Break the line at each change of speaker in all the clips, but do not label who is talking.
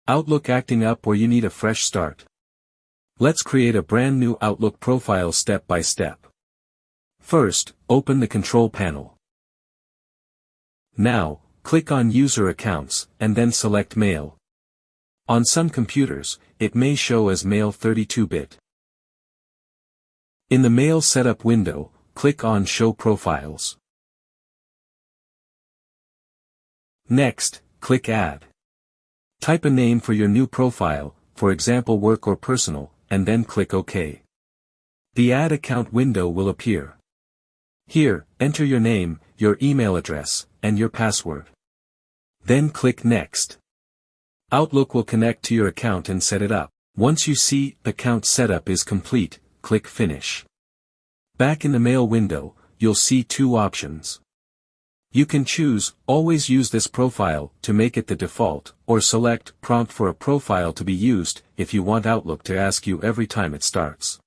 Outlook acting up or you need a fresh start? Let's create a brand new Outlook profile step by step. First, open the control panel. Now, click on User Accounts, and then select Mail. On some computers, it may show as Mail 32-bit. In the Mail Setup window, click on Show Profiles. Next, click Add. Type a name for your new profile, for example Work or Personal, and then click OK. The Add Account window will appear. Here, enter your name, your email address, and your password. Then click Next. Outlook will connect to your account and set it up. Once you see Account Setup is complete, click Finish. Back in the Mail window, you'll see two options. You can choose Always use this profile to make it the default, or select Prompt for a profile to be used if you want Outlook to ask you every time it starts.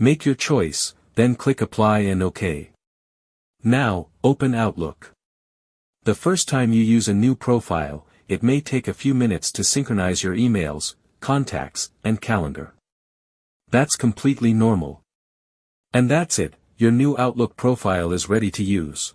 Make your choice, then click Apply and OK. Now, open Outlook. The first time you use a new profile, it may take a few minutes to synchronize your emails, contacts, and calendar. That's completely normal. And that's it, your new Outlook profile is ready to use.